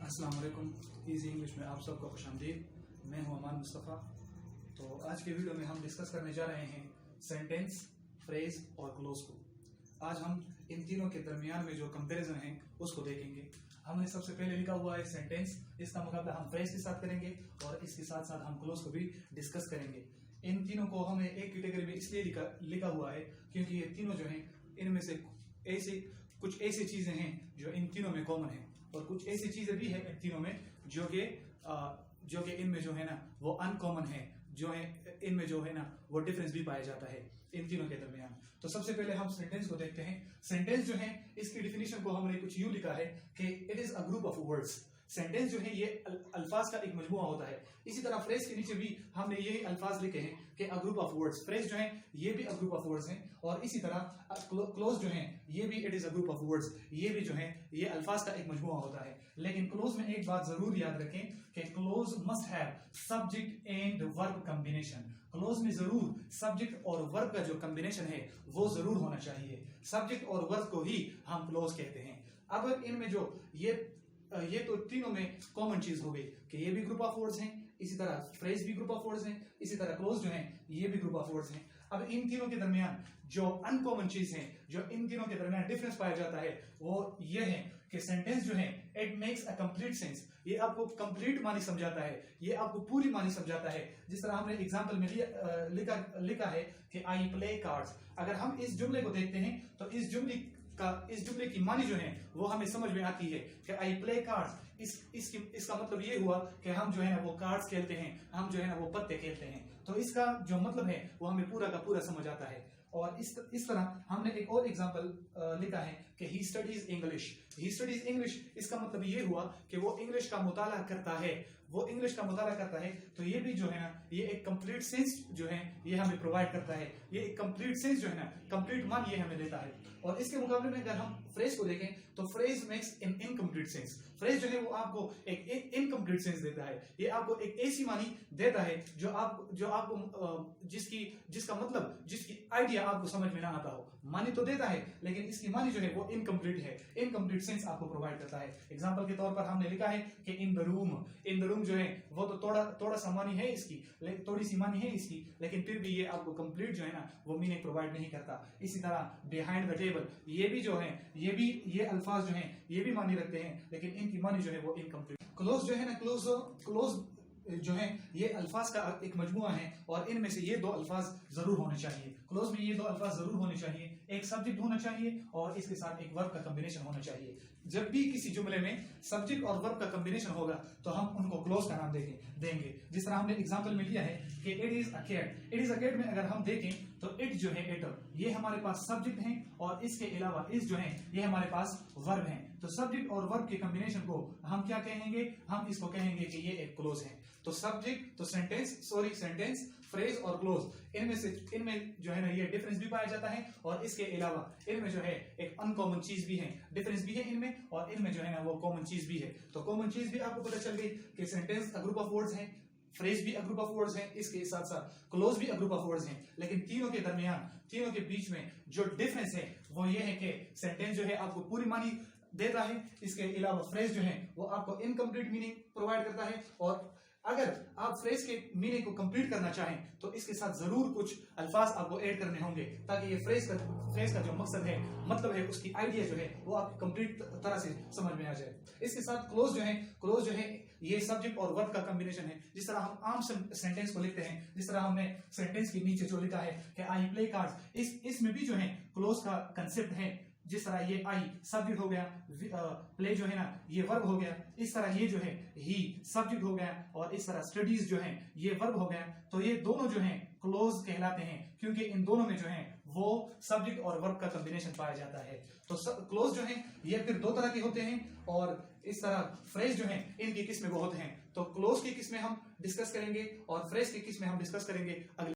अस्सलाम वालेकुम। Easy English में आप सबको खुशामदीद। मैं हूं अमान मुस्तफ़ा। तो आज के वीडियो में हम डिस्कस करने जा रहे हैं सेंटेंस, फ्रेज और क्लोज को। आज हम इन तीनों के दरमियान में जो कंपैरिजन है उसको देखेंगे। हमने सबसे पहले लिखा हुआ है सेंटेंस, इसका मुकाबला हम फ्रेज के साथ करेंगे और इसके साथ साथ हम क्लोज को भी डिस्कस करेंगे। इन तीनों को हमने एक कैटेगरी में इसलिए लिखा हुआ है क्योंकि ये तीनों जो हैं इनमें से कुछ ऐसी चीजें हैं जो इन तीनों में कॉमन है और कुछ ऐसी चीजें भी है इन तीनों में जो कि इनमें जो है ना वो अनकॉमन है, जो है इनमें जो है ना वो डिफरेंस भी पाया जाता है इन तीनों के दरमियान। तो सबसे पहले हम सेंटेंस को देखते हैं। सेंटेंस जो है इसकी डिफिनेशन को हमने कुछ यूं लिखा है कि it is a group of words. Sentence जो है ये अल्फाज का एक मजमुआ होता है। इसी तरह फ्रेज के नीचे भी हमने यही अल्फाज लिखे हैं कि a group of words. Phrase जो है ये भी अ ग्रुप ऑफ वर्ड्स हैं और इसी तरह क्लोज जो है ये भी it is a group of words. ये भी जो है ये अल्फाज का एक मजमुआ होता है। लेकिन क्लोज में एक बात जरूर याद रखें कि close must have subject and verb combination. Close में जरूर सब्जेक्ट और वर्ब का जो कॉम्बिनेशन है वो जरूर होना चाहिए। सब्जेक्ट और वर्ब को ही हम क्लोज कहते हैं। अब इनमें जो ये तो तीनों में कॉमन चीज हो गई कि ये भी ग्रुप ऑफ वर्ड्स हैं, इसी तरह फ्रेज भी ग्रुप ऑफ वर्ड्स हैं, इसी तरह क्लोज जो है ये भी ग्रुप ऑफ वर्ड्स हैं। अब इन तीनों के दरमियान जो अनकॉमन चीज है, जो इन तीनों के दरमियान डिफरेंस पाया जाता है वो ये है कि सेंटेंस जो है it makes a complete sense. ये आपको कंप्लीट मानी समझाता है, ये आपको पूरी मानी समझाता है। जिस तरह हमने एग्जांपल में लिखा है कि आई प्ले कार्ड्स। अगर हम इस जुमले को देखते हैं तो इस जुमले की मानी जो है वो हमें समझ में आती है कि आई प्ले कार्ड्स। इसका मतलब ये हुआ कि हम जो है ना वो कार्ड्स खेलते हैं, हम जो है ना वो पत्ते खेलते हैं। तो इसका जो मतलब है वो हमें पूरा का पूरा समझ आता है। और इस तरह हमने एक और एग्जांपल लिखा है कि he studies English. He studies English, इसका मतलब ये हुआ कि वो इंग्लिश का मुताला करता है, वो इंग्लिश का मुताला करता है। तो ये भी जो है ना ये एक कंप्लीट सेंस जो है ये हमें प्रोवाइड करता है। ये एक कंप्लीट सेंस जो है ना कंप्लीट मान ये हमें देता है। और इसके मुकाबले में अगर हम फ्रेज को देखें तो फ्रेज मेक्स इन इनकम्प्लीट सेंस। फ्रेज जो है वो आपको एक इनकम्प्लीट सेंस देता है। ये आपको एक ऐसी मानी देता है जो आपको जिसका मतलब जिसकी आइडिया आपको समझ में ना आता हो। मानी तो देता है लेकिन इसकी मानी जो है वो इनकम्प्लीट है, इनकम्प्लीट सेंस आपको प्रोवाइड करता है। एग्जांपल के तौर पर हमने लिखा है कि in the room. In the room जो है वो तो थोड़ा सा मानी है इसकी, थोड़ी सी मानी है इसकी, लेकिन फिर भी ये आपको कंप्लीट जो है ना वो मीनिंग प्रोवाइड नहीं करता। इसी तरह बिहाइंड द टेबल, ये भी जो है ये अल्फाज जो है ये भी मानी रखते हैं लेकिन इनकी मानी जो है वो इनकम्प्लीट। क्लोज जो है ना क्लोज जो है ये अल्फाज का एक मजमुआ है और इनमें से ये दो अल्फाज जरूर होने चाहिए। क्लोज में ये दो अल्फाज जरूर होने चाहिए, एक सब्जेक्ट होना चाहिए और इसके साथ एक वर्ब का कॉम्बिनेशन होना चाहिए। जब भी किसी जुमले में सब्जेक्ट और वर्ब का कॉम्बिनेशन होगा तो हम उनको क्लोज का नाम देंगे। जिस तरह हमने एग्जांपल में लिया है कि it is a cat. It is a cat में अगर हम देखें तो इट जो है इट ये हमारे पास सब्जेक्ट है और इसके अलावा इस जो है ये हमारे पास वर्ब है। तो सब्जेक्ट और वर्ब के कॉम्बिनेशन को हम क्या कहेंगे? हम इसको कहेंगे कि ये एक क्लोज है। तो सब्जेक्ट, तो सेंटेंस, फ्रेज और क्लोज, इनमें जो है ना ये डिफरेंस भी पाया जाता है और इसके अलावा इनमें जो है एक अनकॉमन चीज भी है, डिफरेंस भी है इनमें और इनमें जो है ना वो कॉमन चीज भी है। तो कॉमन चीज भी आपको पता चल गई कि sentence a group of words है, फ्रेज भी अ ग्रुप ऑफ वर्ड्स है, इसके साथ साथ क्लोज भी अ ग्रुप ऑफ वर्ड्स हैं। लेकिन तीनों के दरमियान, तीनों के बीच में जो डिफरेंस है वो ये है कि सेंटेंस जो है आपको पूरी मानी देता है, इसके अलावा फ्रेज जो है वो आपको इनकम्प्लीट मीनिंग प्रोवाइड करता है। और अगर आप फ्रेज के मीनिंग को कंप्लीट करना चाहें तो इसके साथ जरूर कुछ अल्फाज आपको ऐड करने होंगे ताकि ये फ्रेज का जो मकसद है, मतलब है, उसकी आइडिया जो है वो आप कंप्लीट तरह से समझ में आ जाए। इसके साथ क्लोज जो है ये सब्जेक्ट और वर्ब का कॉम्बिनेशन है। जिस तरह हम आम सेंटेंस को लिखते हैं, जिस तरह हमने सेंटेंस के नीचे जो लिखा है कि आई प्ले कार्ड्स, इसमें भी जो है क्लोज का कंसेप्ट है। जिस तरह ये आई सब्जेक्ट हो गया, प्ले जो है ना ये वर्ब हो गया, इस तरह ये जो है ही सब्जेक्ट हो गया और इस तरह स्टडीज जो है ये वर्ब हो गया। तो ये दोनों जो है क्लोज कहलाते हैं क्योंकि इन दोनों में जो है वो सब्जेक्ट और वर्ब का कॉम्बिनेशन पाया जाता है। तो क्लोज जो है ये फिर दो तरह के होते हैं और इस तरह फ्रेज जो है इनकी किस्में बहुत हैं। तो क्लोज की किस्में हम डिस्कस करेंगे और फ्रेज की किस्में हम डिस्कस करेंगे अगले